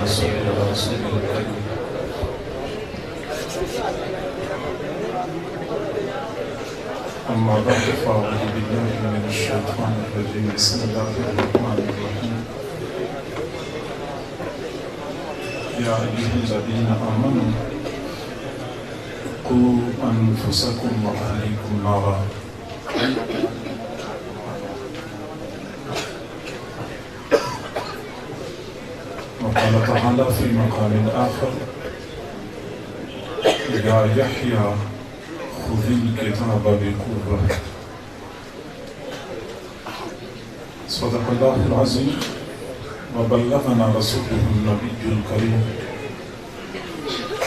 صل على سيدنا الكريم. أما بعد فأعوذ بالله من الشيطان الرجيم. بسم الله الرحمن الرحيم. يا أيها الذين آمنوا قوا أنفسكم وأهليكم نارا. وقال تعالى في مقام آخر: يا يحيى خذ الكتاب بقوة. صدق الله العظيم وبلغنا رسوله النبي الكريم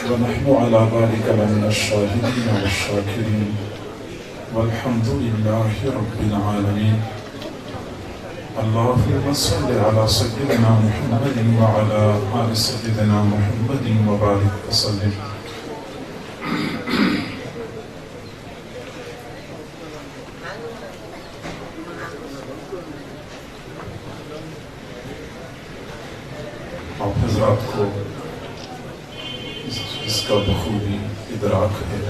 ونحن على ذلك لمن الشاهدين والشاكرين والحمد لله رب العالمين. اللهم صل على سيدنا محمد وعلى آل سيدنا محمد وبارك وسلم. آپ حضرات کو اس کا بخوبی ادراک ہے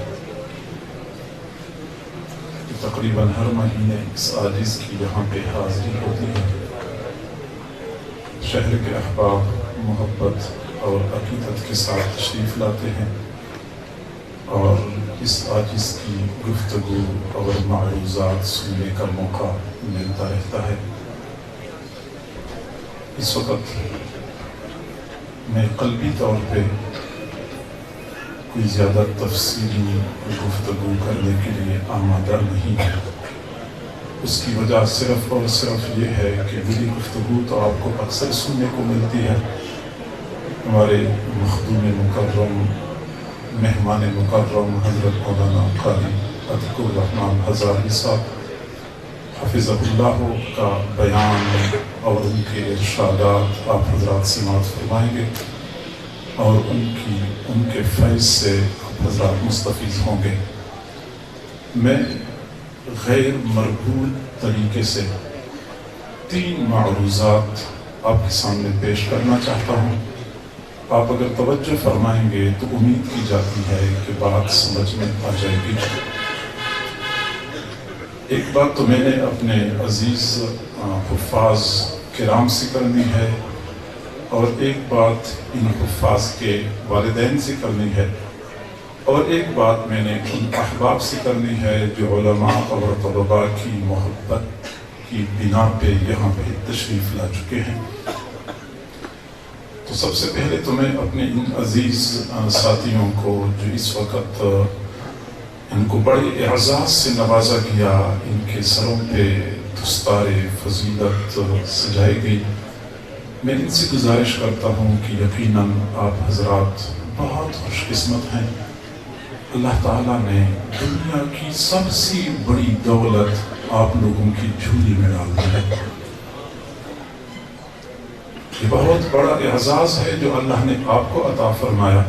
کہ تقریباً ہر مہینے اس عاجز کی یہاں پہ حاضری ہوتی ہے. شہر کے احباب محبت اور عقیدت کے ساتھ تشریف لاتے ہیں اور اس عاجز کی گفتگو اور معروضات سننے کا موقع ملتا رہتا ہے. اس وقت میں قلبی طور پہ کوئی زیادہ تفصیلی گفتگو کرنے کے لیے آمادہ نہیں ہے. اس کی وجہ صرف اور صرف یہ ہے کہ میری گفتگو تو آپ کو اکثر سننے کو ملتی ہے. ہمارے مخدوم مکرم مہمان مکرم حضرت مولانا قاری عتیق الرحمن ہزاری صاحب حفظہ اللہ کا بیان اور ان کے ارشادات آپ حضرات سماعت فرمائیں گے اور ان کے فیض سے آپ حضرات مستفیض ہوں گے. میں غیر مرغول طریقے سے 3 معروضات آپ کے سامنے پیش کرنا چاہتا ہوں. آپ اگر توجہ فرمائیں گے تو امید کی جاتی ہے کہ بات سمجھ میں آ جائے گی. ایک بات تو میں نے اپنے عزیز حفاظ کرام سے کرنی ہے اور ایک بات ان حفاظ کے والدین سے کرنی ہے اور ایک بات میں نے ان احباب سے کرنی ہے جو علماء اور طلباء کی محبت کی بنا پہ یہاں پہ تشریف لا چکے ہیں. تو سب سے پہلے تو میں اپنے ان عزیز ساتھیوں کو جو اس وقت ان کو بڑے اعزاز سے نوازا گیا، ان کے سروں پہ دستار فضیلت سجائی گئی، میں ان سے گزارش کرتا ہوں کہ یقیناً آپ حضرات بہت خوش قسمت ہیں. اللہ تعالیٰ نے دنیا کی سب سے بڑی دولت آپ لوگوں کی جھولی میں ڈال دی ہے. یہ بہت بڑا اعزاز ہے جو اللہ نے آپ کو عطا فرمایا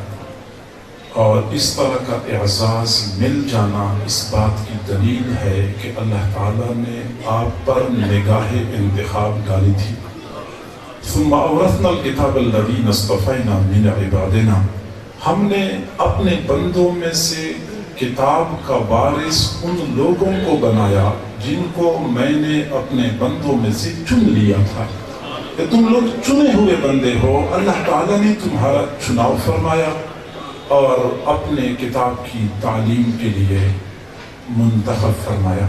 اور اس طرح کا اعزاز مل جانا اس بات کی دلیل ہے کہ اللہ تعالیٰ نے آپ پر نگاہ انتخاب ڈالی تھی. ثم اورثنا الکتاب الذین اصطفینا من عبادنا. ہم نے اپنے بندوں میں سے کتاب کا وارث ان لوگوں کو بنایا جن کو میں نے اپنے بندوں میں سے چن لیا تھا. کہ تم لوگ چنے ہوئے بندے ہو، اللہ تعالیٰ نے تمہارا چناؤ فرمایا اور اپنے کتاب کی تعلیم کے لیے منتخب فرمایا.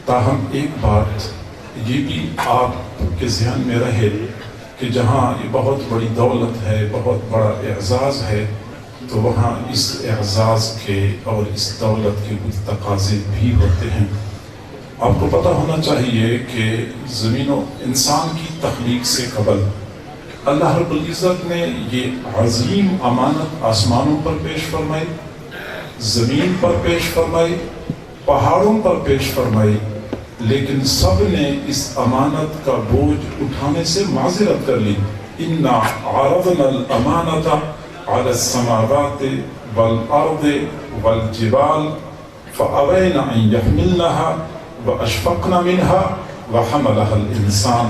تاہم ایک بات یہ بھی آپ کے ذہن میں رہے کہ جہاں یہ بہت بڑی دولت ہے، بہت بڑا اعزاز ہے، تو وہاں اس اعزاز کے اور اس دولت کے کچھ تقاضے بھی ہوتے ہیں. آپ کو پتہ ہونا چاہیے کہ زمین و انسان کی تخلیق سے قبل اللہ رب العزت نے یہ عظیم امانت آسمانوں پر پیش فرمائی، زمین پر پیش فرمائی، پہاڑوں پر پیش فرمائی، لیکن سب نے اس امانت کا بوجھ اٹھانے سے معذرت کر لی. اِنَّا عَرَضْنَا الْأَمَانَةَ عَلَى السَّمَاوَاتِ وَالْأَرْضِ وَالْجِبَالِ فَأَبَيْنَ أَن يَحْمِلْنَهَا وَأَشْفَقْنَ مِنْهَا وَحَمَلَهَا الْإِنسَانُ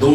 2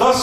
10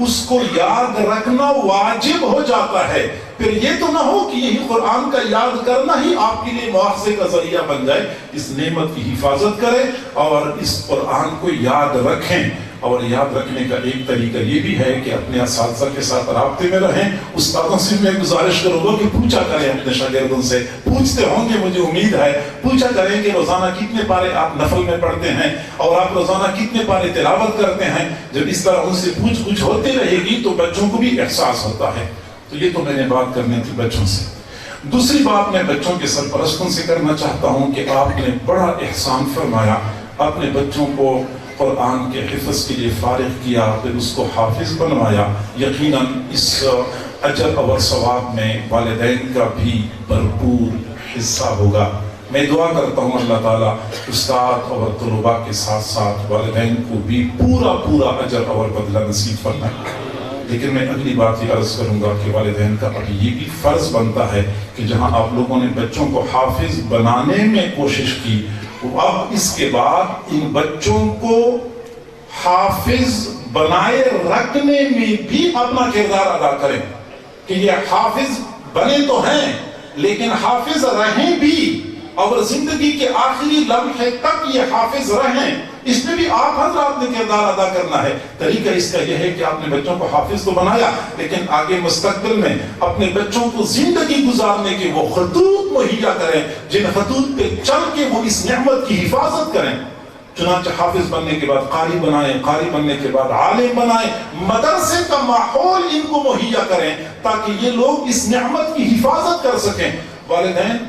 اس کو یاد رکھنا واجب ہو جاتا ہے۔ پھر یہ تو نہ ہو کہ یہی قرآن کا یاد کرنا ہی آپ کے لیے مواخذے کا ذریعہ بن جائے۔ اس نعمت کی حفاظت کریں اور اس قرآن کو یاد رکھیں۔ اور یاد رکھنے کا ایک طریقہ یہ بھی ہے کہ اپنے اساتذہ کے ساتھ رابطے میں رہیں۔ استادوں سے میں گزارش کروں گا کہ پوچھا کریں اپنے شاگردوں سے، پوچھتے ہوں گے مجھے امید ہے، پوچھا کریں کہ روزانہ کتنے پارے آپ نفل میں پڑھتے ہیں اور آپ روزانہ کتنے پارے تلاوت کرتے ہیں۔ جب اس طرح ان سے پوچھ گچھ ہوتی رہے گی تو بچوں کو بھی احساس ہوتا ہے۔ تو یہ تو میں نے بات کرنی تھی بچوں سے۔ دوسری بات میں بچوں کے سرپرستوں سے کرنا چاہتا ہوں کہ آپ نے بڑا احسان فرمایا، اپنے بچوں کو قرآن کے حفظ کے لیے فارغ کیا، پھر اس کو حافظ بنوایا۔ یقیناً اس اجر اور ثواب میں والدین کا بھی بھرپور حصہ ہوگا۔ میں دعا کرتا ہوں اللہ تعالیٰ استاد اور طلباء کے ساتھ ساتھ والدین کو بھی پورا اجر اور بدلہ نصیب فرمائے۔ لیکن میں اگلی بات یہ عرض کروں گا کہ والدین کا ابھی یہ بھی فرض بنتا ہے کہ جہاں آپ لوگوں نے بچوں کو حافظ بنانے میں کوشش کی، اب اس کے بعد ان بچوں کو حافظ بنائے رکھنے میں بھی اپنا کردار ادا کریں کہ یہ حافظ بنے تو ہیں لیکن حافظ رہیں بھی، اور زندگی کے آخری لمحے تک یہ حافظ رہیں۔ اس میں بھی آپ حضرات نے کردار ادا کرنا ہے۔ طریقہ اس کا یہ ہے کہ آپ نے بچوں کو حافظ تو بنایا، لیکن آگے مستقبل میں اپنے بچوں کو زندگی گزارنے کے وہ خطوط مہیا کریں جن خطوط پہ چل کے وہ اس نعمت کی حفاظت کریں۔ چنانچہ حافظ بننے کے بعد قاری بنائیں، قاری بننے کے بعد عالم بنائیں، مدرسے کا ماحول ان کو مہیا کریں تاکہ یہ لوگ اس نعمت کی حفاظت کر سکیں۔ والدین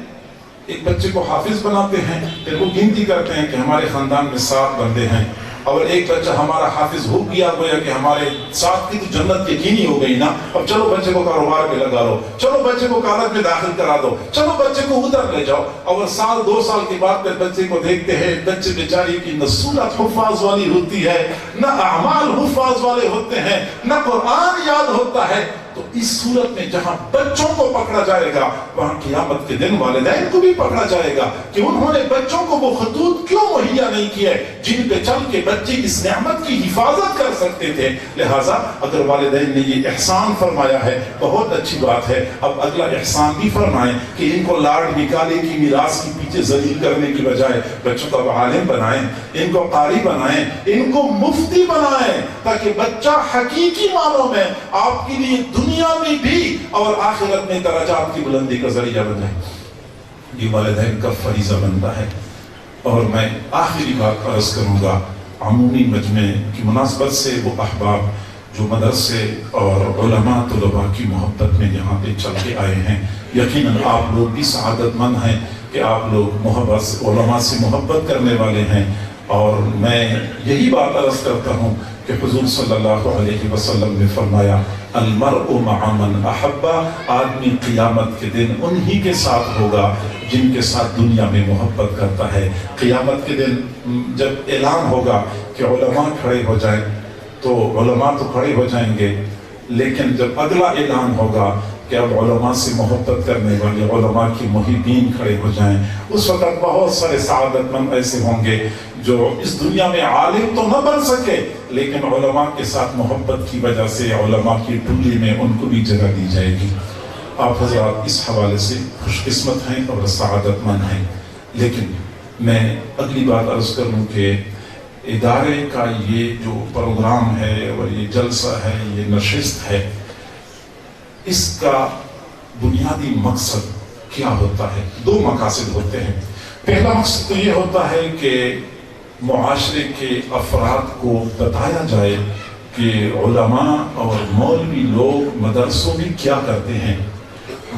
ایک بچے کو حافظ بناتے ہیں، پھر وہ گنتی کرتے ہیں کہ ہمارے خاندان میں 7 بندے ہیں، اور ایک بچہ ہمارا حافظ ہو گیا گویا کہ ہمارے 7 کی تو جنت یقینی ہو گئی نا۔ اب چلو بچے کو کاروبار میں لگا لو، چلو بچے کو کالج میں داخل کرا دو، چلو بچے کو ادھر لے جاؤ، اور 1-2 سال کے بعد پھر بچے کو دیکھتے ہیں بچے بیچاری کی نہ صورت حفاظ والی ہوتی ہے، نہ اعمال حفاظ والے ہوتے ہیں، نہ قرآن یاد ہوتا ہے۔ تو اس صورت میں جہاں بچوں کو پکڑا جائے گا وہاں قیامت کے دن والدین کو بھی پکڑا جائے گا کہ انہوں نے بچوں کو وہ خطوط کیوں مہیا نہیں کیے جن پہ چل کے بچے اس نعمت کی حفاظت کر سکتے تھے۔ لہٰذا اگر والدین نے یہ احسان فرمایا ہے بہت اچھی بات ہے، اب اگلا احسان بھی فرمائیں کہ ان کو لاڈ نکالے کی میراث کی پیچھے ذلیل کرنے کی بجائے بچوں کو عالم بنائیں، ان کو قاری بنائیں، ان کو مفتی بنائیں، تاکہ بچہ حقیقی معنوں میں آپ کے لیے دنیا میں بھی اور آخرت میں درجات کی بلندی کا ذریعہ بن جائے۔ یہ والدین کا فریضہ بنتا ہے۔ اور میں آخری بات عرض کروں گا، عمومی مجمع کی مناسبت سے وہ احباب جو مدرسے اور علماء طلباء کی محبت میں یہاں پہ چل کے آئے ہیں، یقیناً آپ لوگ بھی سعادت مند ہیں کہ آپ لوگ علماء سے محبت کرنے والے ہیں۔ اور میں یہی بات عرض کرتا ہوں کہ حضور صلی اللہ علیہ وسلم نے فرمایا المرء مع من احب، آدمی قیامت کے دن انہی کے ساتھ ہوگا جن کے ساتھ دنیا میں محبت کرتا ہے۔ قیامت کے دن جب اعلان ہوگا کہ علماء کھڑے ہو جائیں تو علماء تو کھڑے ہو جائیں گے، لیکن جب اگلا اعلان ہوگا کہ اب علماء سے محبت کرنے والے علماء کی محبین کھڑے ہو جائیں، اس وقت بہت سارے سعادت مند ایسے ہوں گے جو اس دنیا میں عالم تو نہ بن سکے لیکن علماء کے ساتھ محبت کی وجہ سے علماء کی ٹولی میں ان کو بھی جگہ دی جائے گی۔ آپ حضرات اس حوالے سے خوش قسمت ہیں اور سعادت مند ہیں۔ لیکن میں اگلی بات عرض کروں کہ ادارے کا یہ جو پروگرام ہے اور یہ جلسہ ہے، یہ نشست ہے، اس کا بنیادی مقصد کیا ہوتا ہے؟ 2 مقاصد ہوتے ہیں۔ پہلا مقصد تو یہ ہوتا ہے کہ معاشرے کے افراد کو بتایا جائے کہ علماء اور مولوی لوگ مدرسوں میں کیا کرتے ہیں۔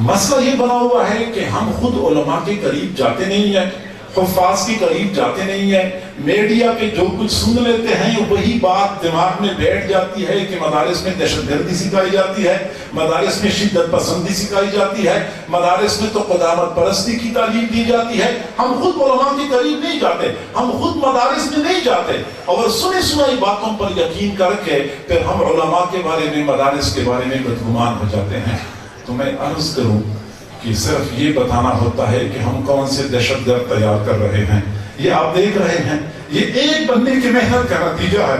مسئلہ یہ بنا ہوا ہے کہ ہم خود علماء کے قریب جاتے نہیں ہیں، حفاظ کے قریب جاتے نہیں ہیں، میڈیا پہ جو کچھ سن لیتے ہیں وہی بات دماغ میں بیٹھ جاتی ہے کہ مدارس میں دہشت گردی سکھائی جاتی ہے، مدارس میں شدت پسندی سکھائی جاتی ہے، مدارس میں تو قدامت پرستی کی تعلیم دی جاتی ہے۔ ہم خود علماء کے قریب نہیں جاتے، ہم خود مدارس میں نہیں جاتے، اور سنی سنائی باتوں پر یقین کر کے پھر ہم علماء کے بارے میں، مدارس کے بارے میں بدگمان ہو جاتے ہیں۔ تو میں عرض کروں کہ صرف یہ بتانا ہوتا ہے کہ ہم کون سے دہشت گرد تیار کر رہے ہیں۔ یہ آپ دیکھ رہے ہیں، یہ ایک بندے کی محنت کا نتیجہ ہے۔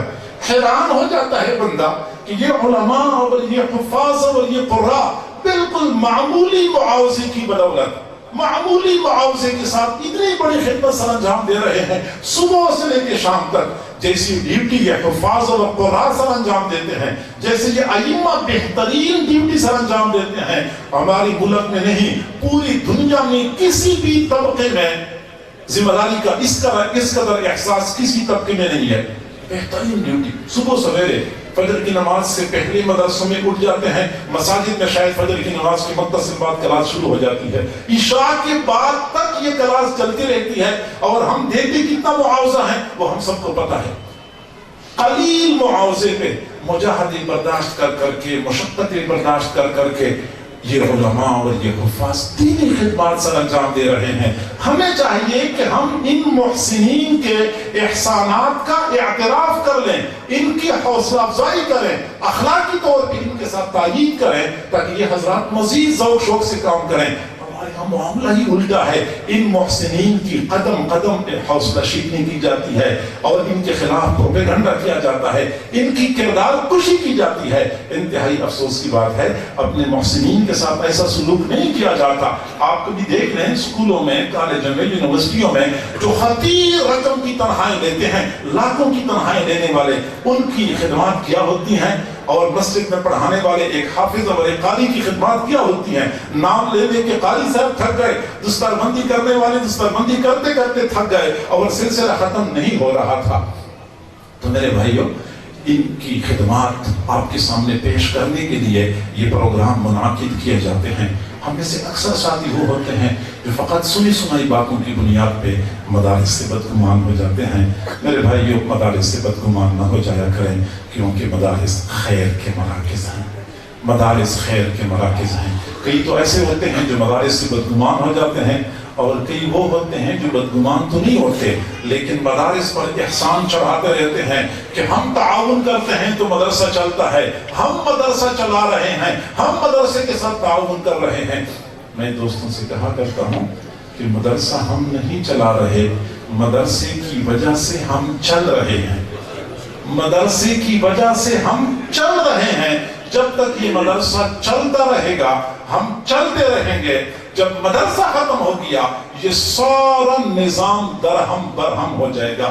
حیران ہو جاتا ہے بندہ کہ یہ علماء اور یہ حفاظ اور یہ قراء بالکل معمولی معاوضے کی بدولت، معمولی معاوضے کے ساتھ اتنی بڑی خدمت سر انجام دے رہے ہیں، صبح سے لے کے شام تک جیسی ڈیوٹی یہ حفاظ اور قراء سر انجام دیتے ہیں، جیسے یہ ائمہ بہترین ڈیوٹی سر انجام دیتے ہیں، ہماری ملک میں نہیں پوری دنیا میں کسی بھی طبقے میں ذمہ داری کا اس قدر احساس کسی طبقے میں نہیں ہے۔ بہترین ڈیوٹی، صبح سویرے فجر کی نماز سے پہلے مدرسوں میں اٹھ جاتے ہیں، مساجد میں شاید فجر کی نماز کے متصل بعد کلاس شروع ہو جاتی ہے، عشاء کے بعد تک یہ کلاس چلتی رہتی ہے، اور ہم دیتے کتنا معاوضہ ہے وہ ہم سب کو پتا ہے۔ قلیل معاوضے پہ مجاہدے برداشت کر کر کے، مشقتیں برداشت کر کر کے یہ علماء اور یہ حفاظ دینی خدمات سر انجام دے رہے ہیں۔ ہمیں چاہیے کہ ہم ان محسنین کے احسانات کا اعتراف کر لیں، ان کی حوصلہ افزائی کریں، اخلاقی طور پہ ان کے ساتھ تائید کریں، تاکہ یہ حضرات مزید ذوق شوق سے کام کریں۔ ہمارے یہاں معاملہ ہی الٹا ہے، ان محسنین کی قدم قدم پہ حوصلہ شکنی کی جاتی ہے، اور ان کے خلاف پروپیگنڈا کیا جاتا ہے، ان کی کردار کشی کی جاتی ہے۔ انتہائی افسوس کی بات ہے، اپنے محسنین کے ساتھ ایسا سلوک نہیں کیا جاتا۔ آپ کبھی دیکھ لیں اسکولوں میں، کالجوں میں، یونیورسٹیوں میں جو خطیر رقم کی تنخواہیں لیتے ہیں، لاکھوں کی تنخواہیں لینے والے، ان کی خدمات کیا ہوتی ہیں، اور مسجد میں پڑھانے والے ایک حافظ اور ایک قاری کی خدمات کیا ہوتی ہیں۔ نام لے لے کے قاری صاحب تھک گئے، دستار بندی کرنے والے دستار بندی کرتے کرتے تھک گئے، اور سلسلہ ختم نہیں ہو رہا تھا۔ تو میرے بھائیوں، ان کی خدمات آپ کے سامنے پیش کرنے کے لیے یہ پروگرام منعقد کیے جاتے ہیں۔ ہم میں سے اکثر ساتھی وہ ہوتے ہیں جو فقط سنی سنائی باتوں کی بنیاد پہ مدارس سے بدگمان ہو جاتے ہیں۔ میرے بھائیوں، مدارس سے بدگمان نہ ہو جایا کریں، کیونکہ مدارس خیر کے مراکز ہیں، مدارس خیر کے مراکز ہیں۔ کئی تو ایسے ہوتے ہیں جو مدارس سے بدگمان ہو جاتے ہیں، اور کئی وہ ہوتے ہیں جو بدگمان تو نہیں ہوتے لیکن مدارس پر احسان چڑھاتے رہتے ہیں کہ ہم تعاون کرتے ہیں تو مدرسہ چلتا ہے، ہم مدرسہ چلا رہے ہیں، ہم مدرسے کے ساتھ تعاون کر رہے ہیں۔ میں دوستوں سے کہا کرتا ہوں کہ مدرسہ ہم نہیں چلا رہے، مدرسے کی وجہ سے ہم چل رہے ہیں، مدرسے کی وجہ سے ہم چل رہے ہیں۔ جب تک یہ مدرسہ چلتا رہے گا ہم چلتے رہیں گے، جب مدرسہ ختم ہو گیا یہ سارا نظام درہم برہم ہو جائے گا۔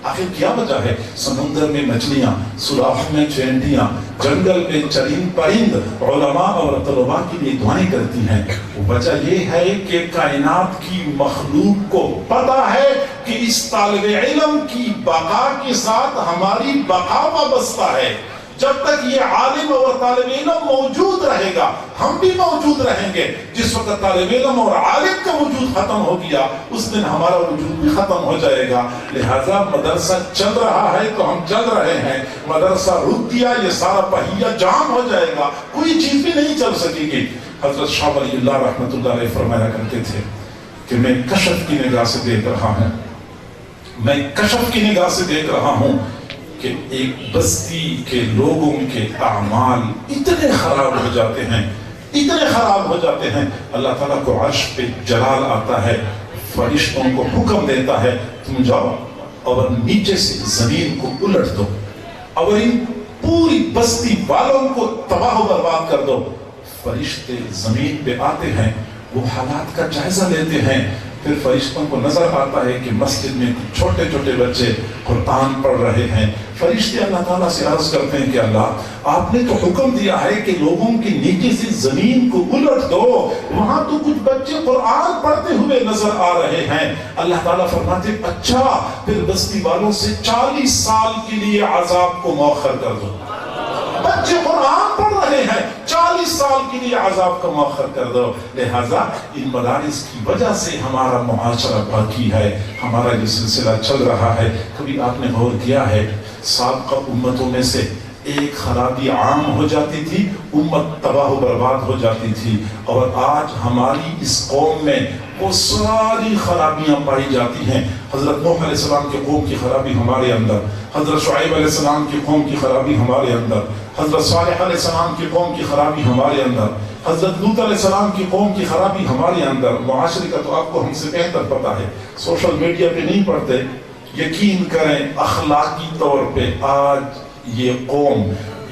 آخر کیا وجہ ہے؟ سمندر میں مچھلیاں، سوراخ میں چینٹیاں، جنگل میں چرند پرند علماء اور طلباء کے لیے دعائیں کرتی ہیں۔ وجہ یہ ہے کہ کائنات کی مخلوق کو پتہ ہے کہ اس طالب علم کی بقا کے ساتھ ہماری بقا وابستہ ہے۔ جب تک یہ عالم اور طالب علم موجود رہے گا ہم بھی موجود رہیں گے۔ جس وقت طالب علم اور عالم کا وجود ختم ہو گیا اس دن ہمارا وجود بھی ختم ہو جائے گا۔ لہذا مدرسہ چل رہا ہے تو ہم چل رہے ہیں، مدرسہ رک گیا یہ سارا پہیہ جام ہو جائے گا، کوئی چیز بھی نہیں چل سکے گی۔ حضرت شاہ ولی اللہ رحمۃ اللہ علیہ فرمایا کرتے تھے کہ میں کشف کی نگاہ سے دیکھ رہا ہوں، میں کشف کی نگاہ سے دیکھ رہا ہوں کہ ایک بستی کے لوگوں کے اعمال اتنے خراب ہو جاتے ہیں، اتنے خراب ہو جاتے ہیں، اللہ تعالیٰ کو عرش پہ جلال آتا ہے، فرشتوں کو حکم دیتا ہے تم جاؤ اور نیچے سے زمین کو الٹ دو اور ان پوری بستی والوں کو تباہ و برباد کر دو۔ فرشتے زمین پہ آتے ہیں، وہ حالات کا جائزہ لیتے ہیں، پھر فرشتوں کو نظر آتا ہے کہ مسجد میں چھوٹے چھوٹے بچے قرآن پڑھ رہے ہیں۔ فرشتے اللہ تعالیٰ سے عرض کرتے ہیں کہ اللہ آپ نے تو حکم دیا ہے کہ لوگوں کے نیچے سے زمین کو الٹ دو، وہاں تو کچھ بچے قرآن پڑھتے ہوئے نظر آ رہے ہیں۔ اللہ تعالیٰ فرماتے اچھا پھر بستی والوں سے 40 سال کے لیے عذاب کو مؤخر کر دو۔ بچے قرآن پڑھ رہے ہیں، 40 سال کے لیے عذاب کا مؤخر کر دو۔ لہذا ان مدارس کی وجہ سے ہمارا معاشرہ باقی ہے، ہمارا یہ سلسلہ چل رہا ہے۔ کبھی آپ نے غور کیا ہے سابقہ امتوں میں سے ایک خرابی عام ہو جاتی تھی، امت تباہ و برباد ہو جاتی تھی، اور آج ہماری اس قوم میں وہ ساری خرابیاں پائی جاتی ہیں۔ حضرت نوح علیہ السلام کی قوم کی خرابی ہمارے اندر، حضرت شعیب علیہ السلام کی قوم کی خرابی ہمارے اندر، حضرت صالح علیہ السلام کی قوم کی خرابی ہمارے اندر، حضرت لوط علیہ السلام کی قوم کی خرابی ہمارے اندر۔ معاشرے کا تو آپ کو ہم سے بہتر پتہ ہے، سوشل میڈیا پہ نہیں پڑھتے، یقین کریں اخلاقی طور پہ آج یہ قوم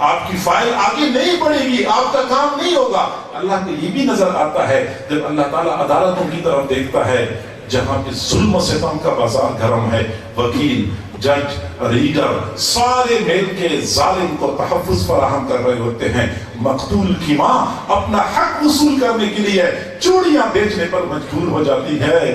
آپ کی فائل آگے نہیں بڑھے گی، آپ کا کام نہیں ہوگا۔ اللہ کو یہ بھی نظر آتا ہے جب اللہ تعالیٰ عدالتوں کی طرف دیکھتا ہے جہاں پہ ظلم و ستم کا بازار گرم ہے، وکیل، جج، ریڈر سارے مل کے ظالم کو تحفظ فراہم کر رہے ہوتے ہیں، مقتول کی ماں اپنا حق وصول کرنے کے لیے چوڑیاں بیچنے پر مجبور ہو جاتی ہے،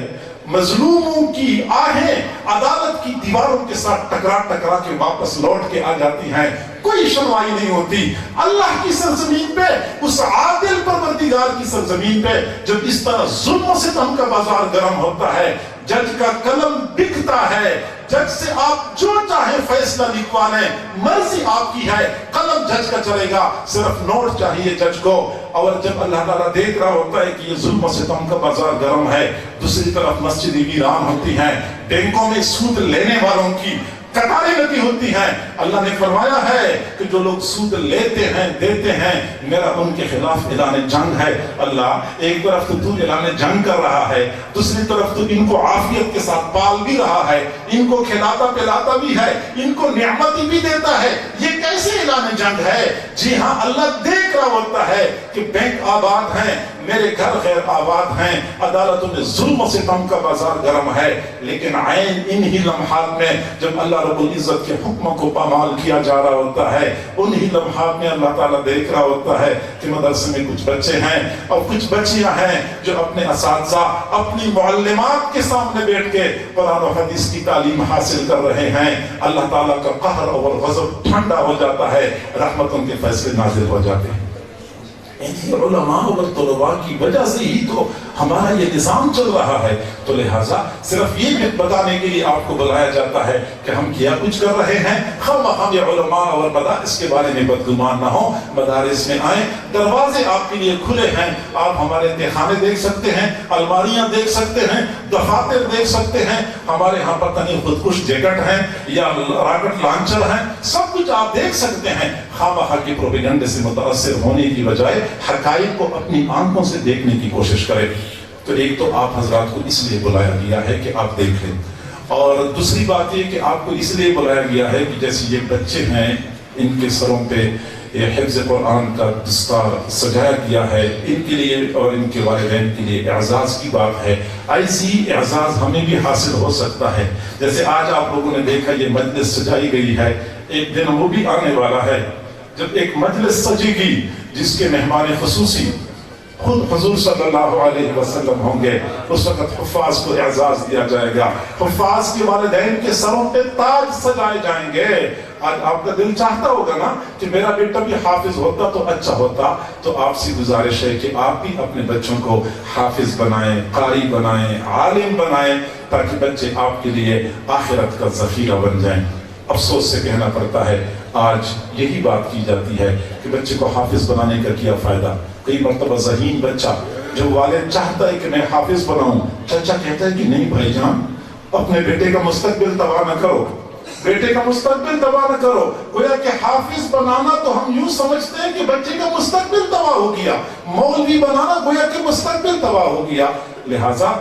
مظلوموں کی آہیں عدالت کی دیواروں کے ساتھ ٹکرا ٹکرا کے واپس لوٹ کے آ جاتی ہیں، کوئی سنوائی نہیں ہوتی۔ اللہ کی سرزمین پہ، اس عادل پروردگار کی سرزمین پہ جب اس طرح ظلم و ستم کا بازار گرم ہوتا ہے، جج کا قلم بکتا ہے، جج سے آپ جو چاہیں فیصلہ لکھوا لیں، مرضی آپ کی ہے، قلم جج کا چلے گا، صرف نوٹ چاہیے جج کو۔ اور جب اللہ تعالیٰ دیکھ رہا ہوتا ہے کہ یہ ظلم و ستم کا بازار گرم ہے، دوسری طرف مسجدیں ویران ہوتی ہیں، بینکوں میں سود لینے والوں کی قطاریں لگی ہوتی ہیں، اللہ نے فرمایا ہے کہ جو لوگ سود لیتے ہیں دیتے ہیں میرا ان کے خلاف اعلان جنگ ہے۔ اللہ ایک طرف تو اعلان جنگ کر رہا ہے، دوسری طرف تو ان کو عافیت کے ساتھ پال بھی رہا ہے، ان کو کھلاتا پلاتا بھی ہے، ان کو نعمتی بھی دیتا ہے، یہ کیسے اعلان جنگ ہے؟ جی ہاں، اللہ دیکھ رہا ہوتا ہے کہ بینک آباد ہیں، میرے گھر غیر آباد ہیں، عدالتوں میں ظلم و ستم کا بازار گرم ہے، لیکن عین انہی لمحات میں جب اللہ رب العزت کے حکموں کو پامال کیا جا رہا ہوتا ہے، انہی لمحات میں اللہ تعالیٰ دیکھ رہا ہوتا ہے کہ مدرسے میں کچھ بچے ہیں اور کچھ بچیاں ہیں جو اپنے اساتذہ، اپنی معلمات کے سامنے بیٹھ کے قرآن و حدیث کی تعلیم حاصل کر رہے ہیں، اللہ تعالیٰ کا قہر اور غضب ٹھنڈا ہو جاتا ہے، رحمتوں کے فیصلے نازل ہو جاتے ہیں۔ علماء اور طلباء کی وجہ سے ہی تو ہمارا یہ نظام چل رہا ہے، تو لہٰذا صرف یہ بتانے کے لیے آپ کو بلایا جاتا ہے کہ ہم کیا کچھ کر رہے ہیں، ہم یہ علماء اور مدارس کے بارے میں بدگمان نہ ہو، مدارس میں آئیں، دروازے آپ کے لیے کھلے ہیں، آپ ہمارے امتحانے دیکھ سکتے ہیں، الماریاں دیکھ سکتے ہیں، دفاتر دیکھ سکتے ہیں، ہمارے ہاں پر تنی خودکش جیکٹ ہیں یا راکٹ لانچر ہیں، سب کچھ آپ دیکھ سکتے ہیں۔ خواہ کی پروپیگنڈے سے متاثر ہونے کی بجائے حقائق کو اپنی آنکھوں سے دیکھنے کی کوشش کریں۔ تو ایک تو آپ حضرات کو اس لیے بلایا گیا ہے کہ آپ دیکھ لیں، اور دوسری بات یہ کہ آپ کو اس لیے بلایا گیا ہے کہ جیسے یہ بچے ہیں، ان کے سروں پہ یہ حفظ قرآن کا دستار سجایا گیا ہے، ان کے لیے اور ان کے والدین کے لیے اعزاز کی بات ہے، ایسی اعزاز ہمیں بھی حاصل ہو سکتا ہے۔ جیسے آج آپ لوگوں نے دیکھا یہ مجلس سجائی گئی ہے، ایک دن وہ بھی آنے والا ہے جب ایک مجلس سجے گی جس کے مہمان خصوصی خود حضور صلی اللہ علیہ وسلم ہوں گے، اس وقت حفاظ کو اعزاز دیا جائے گا، حفاظ کے والدین کے سروں پہ تاج سجائے جائیں گے۔ آج آپ کا دل چاہتا ہوگا نا کہ میرا بیٹا بھی حافظ ہوتا تو اچھا ہوتا، تو آپ سے گزارش ہے کہ آپ بھی اپنے بچوں کو حافظ بنائیں، قاری بنائیں، عالم بنائیں، تاکہ بچے آپ کے لیے آخرت کا ذخیرہ بن جائیں۔ افسوس سے کہنا پڑتا ہے آج یہی بات کی جاتی ہے کہ بچے کو حافظ بنانے کا کیا فائدہ۔ کئی مرتبہ ذہین بچہ جو والد چاہتا ہے کہ میں حافظ بناؤں، چچا کہتا ہے کہ نہیں بھائی جان، اپنے بیٹے کا مستقبل تباہ نہ کرو، بیٹے کا مستقبل تباہ نہ کرو۔ گویا کہ حافظ بنانا تو ہم یوں سمجھتے ہیں کہ بچے کا مستقبل تباہ ہو گیا، مولوی بنانا گویا کہ مستقبل تباہ ہو گیا۔ لہٰذا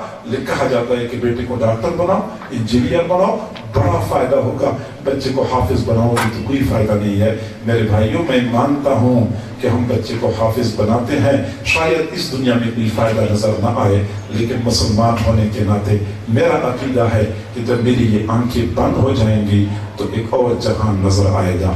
کہا جاتا ہے کہ بیٹے کو ڈاکٹر بناؤ، انجینئر بناؤ، بڑا فائدہ ہوگا، بچے کو حافظ بناؤ گے تو کوئی فائدہ نہیں ہے۔ میرے بھائیوں، میں مانتا ہوں کہ ہم بچے کو حافظ بناتے ہیں، شاید اس دنیا میں کوئی فائدہ نظر نہ آئے، لیکن مسلمان ہونے کے ناطے میرا عقیدہ ہے کہ جب میری یہ آنکھیں بند ہو جائیں گی تو ایک اور جہان نظر آئے گا،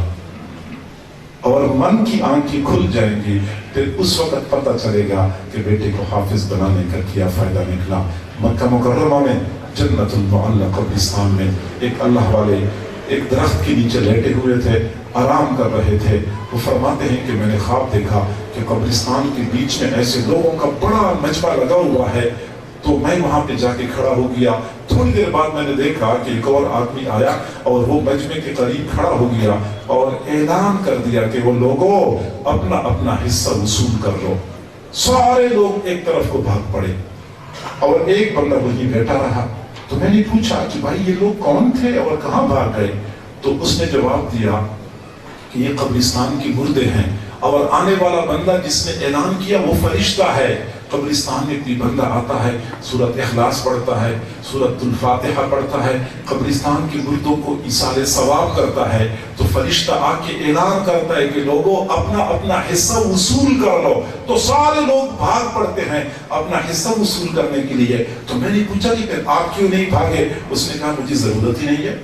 اور من کی آنکھیں کھل جائیں گی، پھر اس وقت پتہ چلے گا کہ بیٹے کو حافظ بنانے کا کیا فائدہ نکلا۔ مکہ مکرمہ میں جنت المعلی قبرستان میں ایک اللہ والے ایک درخت کے نیچے لیٹے ہوئے تھے، آرام کر رہے تھے۔ وہ فرماتے ہیں کہ میں نے خواب دیکھا کہ قبرستان کے بیچ میں ایسے لوگوں کا بڑا مجمع لگا ہوا ہے، تو میں وہاں پہ جا کے کھڑا ہو گیا۔ تھوڑی دیر بعد میں نے دیکھا کہ ایک اور آدمی آیا اور وہ مجمع کے قریب کھڑا ہو گیا اور اعلان کر دیا کہ وہ لوگوں اپنا اپنا حصہ وصول کر لو۔ سارے لوگ ایک طرف کو بھاگ پڑے اور ایک بندہ وہیں بیٹھا رہا۔ تو میں نے پوچھا کہ بھائی یہ لوگ کون تھے اور کہاں بھاگ گئے؟ تو اس نے جواب دیا کہ یہ قبرستان کی مردے ہیں، اور آنے والا بندہ جس نے اعلان کیا وہ فرشتہ ہے قبرستان میں کوئی بندہ آتا ہے، سورۃ اخلاص پڑھتا ہے، سورۃ الفاتحہ پڑھتا ہے، قبرستان کے مردوں کو ایصال ثواب کرتا ہے، تو فرشتہ آ کے اعلان کرتا ہے کہ لوگوں اپنا اپنا حصہ وصول کر لو، تو سارے لوگ بھاگ پڑتے ہیں اپنا حصہ وصول کرنے کے لیے۔ تو میں نے پوچھا کہ پھر آپ کیوں نہیں بھاگے؟ اس نے کہا مجھے ضرورت ہی نہیں ہے،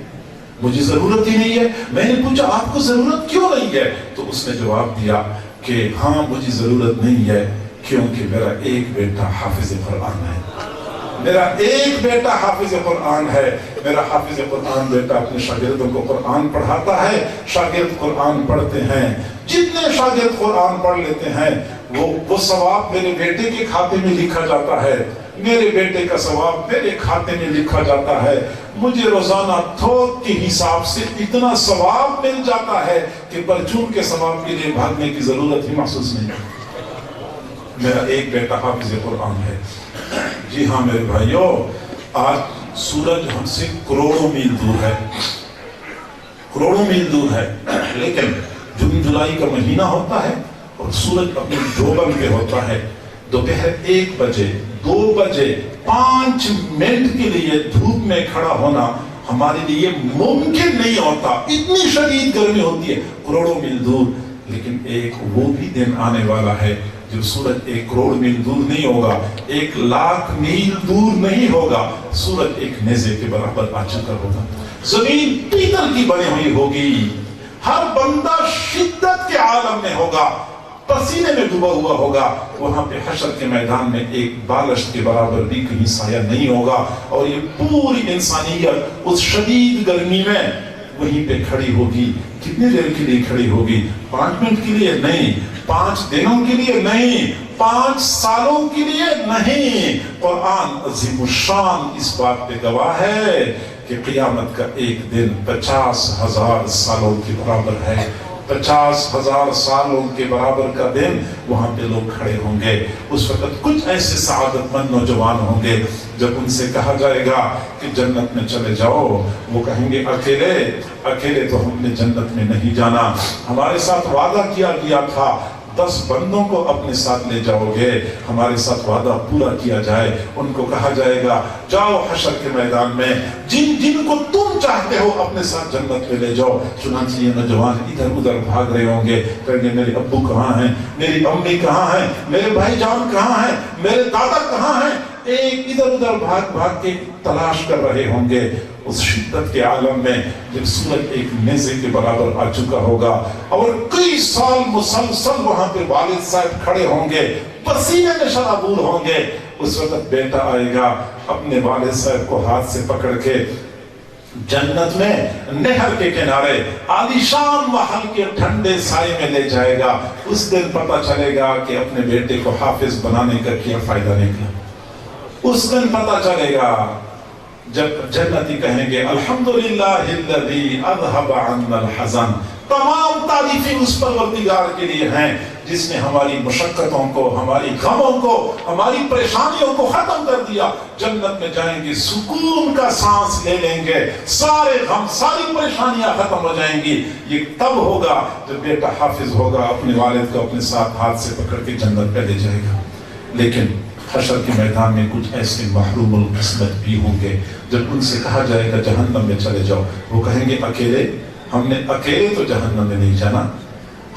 مجھے ضرورت ہی نہیں ہے۔ میں نے پوچھا آپ کو ضرورت کیوں نہیں ہے؟ تو اس نے جواب دیا کہ ہاں مجھے ضرورت نہیں ہے کیونکہ میرا ایک بیٹا حافظ قرآن ہے، میرا ایک بیٹا حافظ قرآن ہے۔ میرا حافظ قرآن بیٹا اپنے شاگردوں کو قرآن پڑھاتا ہے، شاگرد قرآن پڑھتے ہیں، جتنے شاگرد قرآن پڑھ لیتے ہیں وہ ثواب میرے بیٹے کے کھاتے میں لکھا جاتا ہے، میرے بیٹے کا ثواب میرے کھاتے میں لکھا جاتا ہے۔ مجھے روزانہ تھوک کے حساب سے اتنا ثواب مل جاتا ہے کہ پرچون کے ثواب کے لیے بھاگنے کی ضرورت ہی محسوس نہیں ہے۔ میرا ایک بیٹا حافظ قرآن ہے۔ جی ہاں میرے بھائیوں، آج سورج ہم سے کروڑوں میل دور ہے، کروڑوں میل دور ہے، لیکن جون جولائی کا مہینہ ہوتا ہے اور سورج اپنی ڈوبن پہ ہوتا ہے، دوپہر 1 بجے 2 بجے 5 منٹ کے لیے دھوپ میں کھڑا ہونا ہمارے لیے ممکن نہیں ہوتا، اتنی شدید گرمی ہوتی ہے کروڑوں میل دور۔ لیکن ایک وہ بھی دن آنے والا ہے جب سورج 1 کروڑ میل دور نہیں ہوگا، 1 لاکھ میل دور نہیں ہوگا، سورج ایک نیزے کے برابر آ چکا ہوگا، زمین پیتل کی بنی ہوئی ہوگی، ہر بندہ شدت کے عالم میں ہوگا، پسینے میں ڈوبا ہوا ہوگا، وہاں پہ حشر کے میدان میں ایک بالشت کے برابر بھی کہیں سایہ نہیں ہوگا، اور یہ پوری انسانیت اس شدید گرمی میں وہیں پہ کھڑی ہوگی۔ کتنے دیر کے لیے کھڑی ہوگی؟ 5 منٹ کے لیے نہیں، 5 دنوں کے لیے نہیں، 5 سالوں کے لیے نہیں۔ قرآن عظیم الشان اس بات پہ گواہ ہے کہ قیامت کا ایک دن 50,000 سالوں کے برابر ہے، 50,000 سالوں کے برابر کا دن وہاں پہ لوگ کھڑے ہوں گے۔ اس وقت کچھ ایسے سعادت مند نوجوان ہوں گے جب ان سے کہا جائے گا کہ جنت میں چلے جاؤ، وہ کہیں گے اکیلے تو ہم نے جنت میں نہیں جانا، ہمارے ساتھ وعدہ کیا گیا تھا 10 بندوں کو اپنے ساتھ لے جاؤ گے، ہمارے ساتھ وعدہ پورا کیا جائے۔ ان کو کہا جائے گا جاؤ حشر کے میدان میں جن کو تم چاہتے ہو اپنے ساتھ جنت میں لے جاؤ۔ چنانچہ یہ نوجوان ادھر ادھر بھاگ رہے ہوں گے، کہیں گے میرے ابو کہاں ہیں، میری امی کہاں ہیں، میرے بھائی جان کہاں ہیں، میرے دادا کہاں ہیں، ایک ادھر ادھر بھاگ کے تلاش کر رہے ہوں گے۔ اس شدت کے عالم میں جب سورج ایک نیزے کے برابر آ چکا ہوگا اور کئی سال مسلسل وہاں پہ والد صاحب کھڑے ہوں گے، پسینے میں شرابور ہوں گے، اس وقت بیٹا آئے گا اپنے والد صاحب کو ہاتھ سے پکڑ کے جنت میں نہر کے کنارے عالیشان محل کے ٹھنڈے سائے میں لے جائے گا۔ اس دن پتہ چلے گا کہ اپنے بیٹے کو حافظ بنانے کا کیا فائدہ نکلا۔ اس دن پتہ چلے گا جب جنتی کہیں گے الحمدللہ الذی اذھب عنا الحزن، تمام تعریفیں اس پروردگار کے لیے ہیں جس نے ہماری مشقتوں کو، ہماری غموں کو، ہماری پریشانیوں کو ختم کر دیا۔ جنت میں جائیں گے، سکون کا سانس لے لیں گے، سارے غم، ساری پریشانیاں ختم ہو جائیں گی۔ یہ تب ہوگا جب بیٹا حافظ ہوگا، اپنے والد کو اپنے ساتھ ہاتھ سے پکڑ کے جنت پہ لے جائے گا۔ لیکن حشر کے میدان میں کچھ ایسے محروم القسمت بھی ہوں گے، جب ان سے کہا جائے گا جہنم میں چلے جاؤ، وہ کہیں گے اکیلے، ہم نے اکیلے تو جہنم میں نہیں جانا،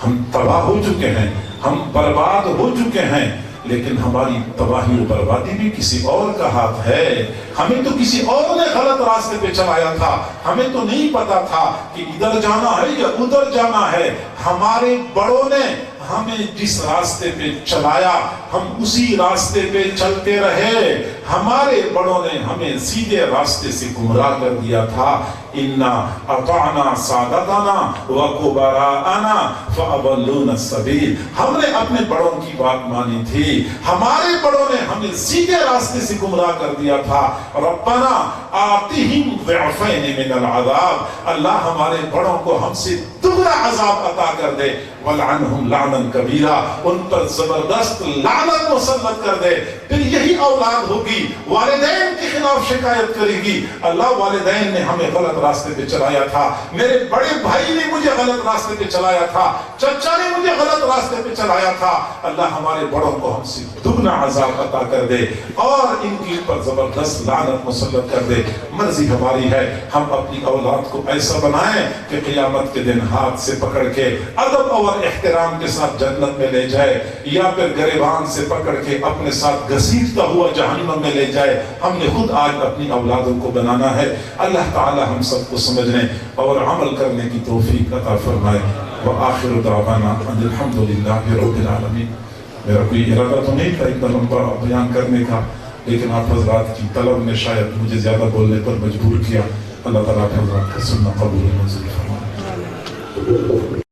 ہم تباہ ہو چکے ہیں، ہم برباد ہو چکے ہیں، لیکن ہماری تباہی و بربادی بھی کسی اور کا ہاتھ ہے، ہمیں تو کسی اور نے غلط راستے پہ چلایا تھا، ہمیں تو نہیں پتا تھا کہ ادھر جانا ہے یا ادھر جانا ہے، ہمارے بڑوں نے ہمیں جس راستے پہ چلایا ہم اسی راستے پہ چلتے رہے، ہمارے بڑوں نے ہمیں سیدھے راستے سے گمراہ کر دیا تھا۔ اِنَّا أَطَعْنَا سَادَتَنَا وَكُبَرَاءَنَا فَأَضَلُّونَا السَّبِيلَ، ہم نے اپنے بڑوں کی بات مانی تھی، ہمارے بڑوں نے ہمیں سیدھے راستے سے گمراہ کر دیا تھا۔ رَبَّنَا آتِہِم ضِعْفَيْنِ مِنَ الْعَذَابِ، اللہ ہمارے بڑوں کو ہم سے دگنا عذاب عطا کر دے، وَلْعَنْهُمْ لَعْنًا كَبِيرًا، ان پر زبردست لعنت مسلط کر دے۔ پھر یہی اولاد ہوگی والدین کے خلاف شکایت کرے گی، اللہ والدین نے ہمیں غلط راستے پہ چلایا تھا، میرے بڑے بھائی نے مجھے غلط راستے پہ چلایا تھا، چچا نے مجھے غلط راستے پہ چلایا تھا، اللہ ہمارے بڑوں کو ہم سے دگنا عذاب عطا کر دے اور ان کے اوپر زبردست لعنت مسلط کر دے۔ مرضی ہماری ہے ہم اپنی اولاد کو ایسا بنائیں کہ قیامت کے دن ہاتھ سے پکڑ کے ادب اور احترام کے ساتھ جنت میں لے جائے، یا پھر گریبان سے پکڑ کے اپنے ساتھ گھسیٹتا ہوا جہنم میں لے جائے۔ ہم نے خود آج اپنی اولادوں کو بنانا ہے۔ اللہ تعالی ہم سب کو سمجھنے اور عمل کرنے کی توفیق عطا فرمائے۔ وآخر دعوانا ان الحمدللہ رب العالمین۔ میرا کوئی ارادہ تو نہیں تھا اتنا لمبا بیان کرنے کا، لیکن آپ حضرات کی طلب نے شاید مجھے زیادہ بولنے پر مجبور کیا۔ اللہ تعالیٰ آپ حضرات کا سننا قبول و منظور فرمائے۔